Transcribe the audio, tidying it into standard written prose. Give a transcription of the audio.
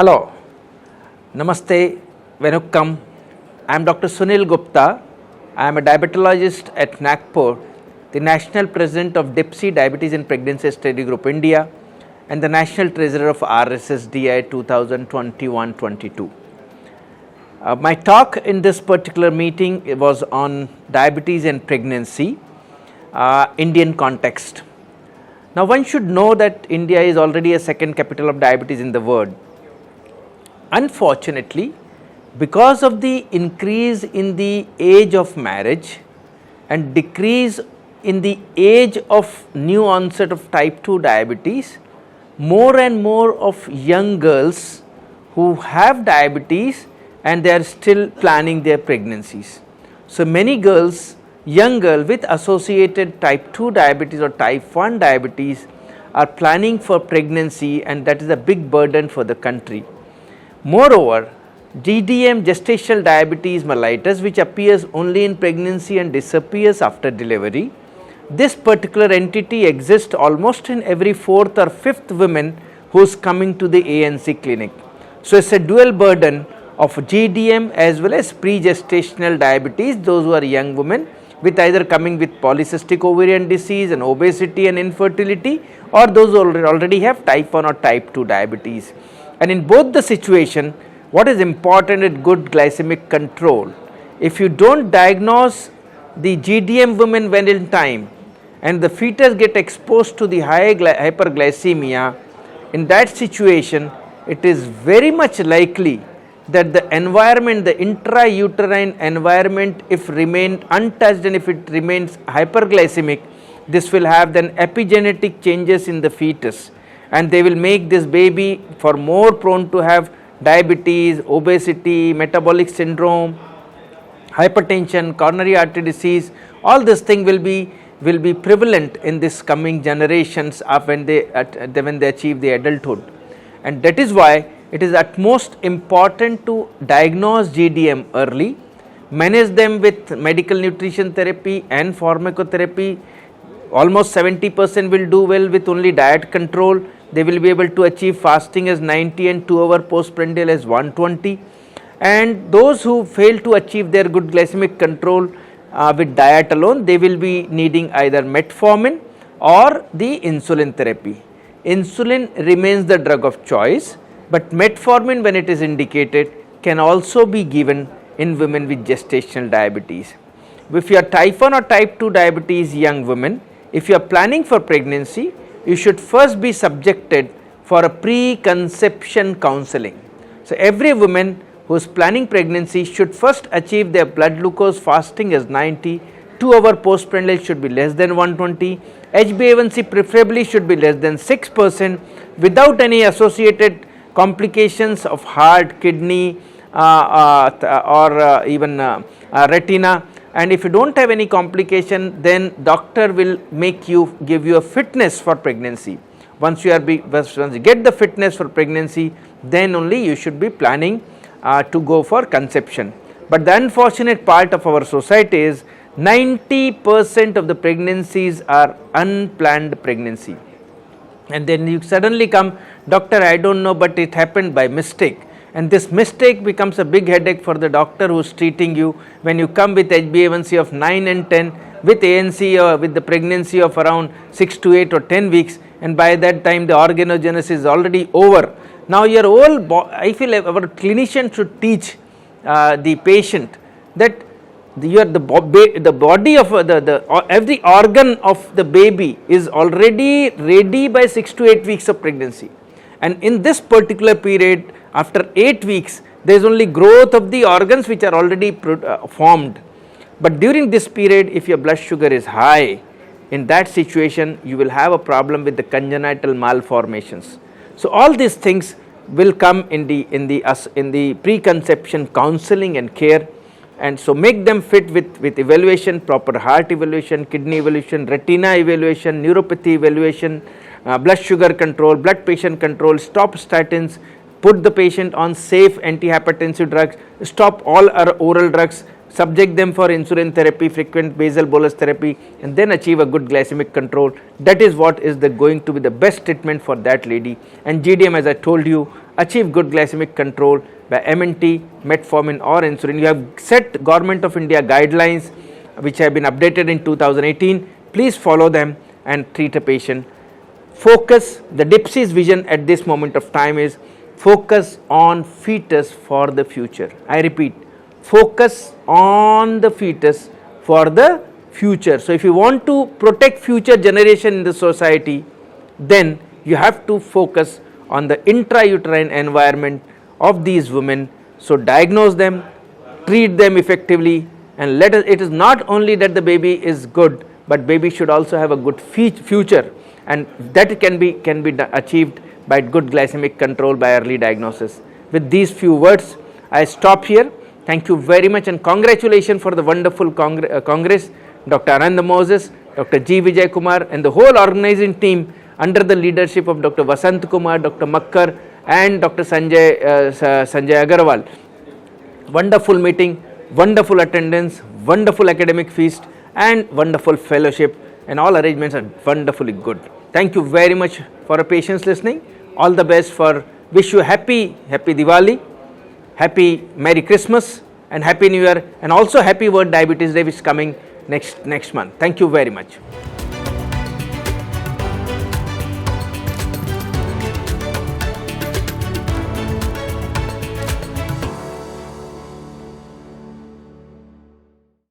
Hello, Namaste, Venukkam. I am Dr. Sunil Gupta. I am a diabetologist at Nagpur, the National President of DIPSI Diabetes and Pregnancy Study Group India and the National Treasurer of RSSDI 2021-22. My talk in this particular meeting was on diabetes and pregnancy, Indian context. Now one should know that India is already a second capital of diabetes in the world. Unfortunately, because of the increase in the age of marriage and decrease in the age of new onset of type 2 diabetes, more and more of young girls who have diabetes and they are still planning their pregnancies. So many girls, young girls with associated type 2 diabetes or type 1 diabetes are planning for pregnancy, and that is a big burden for the country. Moreover, GDM, gestational diabetes mellitus, which appears only in pregnancy and disappears after delivery, this particular entity exists almost in every fourth or fifth woman who is coming to the ANC clinic. So it's a dual burden of GDM as well as pre-gestational diabetes, those who are young women with either coming with polycystic ovarian disease and obesity and infertility, or those who already have type 1 or type 2 diabetes. And in both the situation, what is important is good glycemic control. If you don't diagnose the GDM women when in time and the fetus get exposed to the high hyperglycemia, in that situation it is very much likely that the environment, the intrauterine environment, if remain untouched and if it remains hyperglycemic, this will have then epigenetic changes in the fetus, and they will make this baby for more prone to have diabetes, obesity, metabolic syndrome, hypertension, coronary artery disease. All this thing will be prevalent in this coming generations of when they achieve the adulthood. And that is why it is at most important to diagnose GDM early, manage them with medical nutrition therapy and pharmacotherapy. Almost 70% will do well with only diet control. They will be able to achieve fasting as 90 and 2-hour postprandial as 120. And those who fail to achieve their good glycemic control with diet alone, they will be needing either metformin or the insulin therapy. Insulin remains the drug of choice, but metformin, when it is indicated, can also be given in women with gestational diabetes. If you are type 1 or type 2 diabetes young women, if you are planning for pregnancy, you should first be subjected for a pre-conception counseling. So every woman who is planning pregnancy should first achieve their blood glucose fasting as 90, 2-hour postprandial should be less than 120, HbA1c preferably should be less than 6% without any associated complications of heart, kidney or even retina. And if you don't have any complication, then doctor will give you a fitness for pregnancy. Once you get the fitness for pregnancy, then only you should be planning to go for conception. But the unfortunate part of our society is 90% of the pregnancies are unplanned pregnancy. And then you suddenly come, doctor, I don't know, but it happened by mistake. And this mistake becomes a big headache for the doctor who is treating you when you come with HbA1c of 9 and 10 with ANC or with the pregnancy of around 6 to 8 or 10 weeks, and by that time the organogenesis is already over. Now your whole I feel like our clinician should teach the patient that the body of every organ of the baby is already ready by 6 to 8 weeks of pregnancy, and in this particular period, after 8 weeks, there is only growth of the organs which are already formed. But during this period, if your blood sugar is high, in that situation you will have a problem with the congenital malformations. So all these things will come in the preconception counseling and care, and so make them fit with evaluation, proper heart evaluation, kidney evaluation, retina evaluation, neuropathy evaluation, blood sugar control, blood pressure control, stop statins, put the patient on safe antihypertensive drugs, stop all our oral drugs, subject them for insulin therapy, frequent basal bolus therapy, and then achieve a good glycemic control. That is what is going to be the best treatment for that lady. And GDM, as I told you, achieve good glycemic control by MNT, metformin or insulin. You have set Government of India guidelines which have been updated in 2018. Please follow them and treat a patient. Focus, the DIPSY's vision at this moment of time is focus on fetus for the future. I repeat, focus on the fetus for the future. So if you want to protect future generation in the society, then you have to focus on the intrauterine environment of these women. So diagnose them, treat them effectively, and it is not only that the baby is good, but baby should also have a good future, and that can be achieved by good glycemic control by early diagnosis. With these few words, I stop here. Thank you very much and congratulations for the wonderful Congress, Dr. Anand Moses, Dr. G. Vijaykumar and the whole organizing team under the leadership of Dr. Vasant Kumar, Dr. Makkar and Dr. Sanjay Agarwal. Wonderful meeting, wonderful attendance, wonderful academic feast and wonderful fellowship, and all arrangements are wonderfully good. Thank you very much for your patience listening. All the best for wish you happy Diwali, happy Merry Christmas and Happy New Year, and also happy World Diabetes Day which is coming next month. Thank you very much.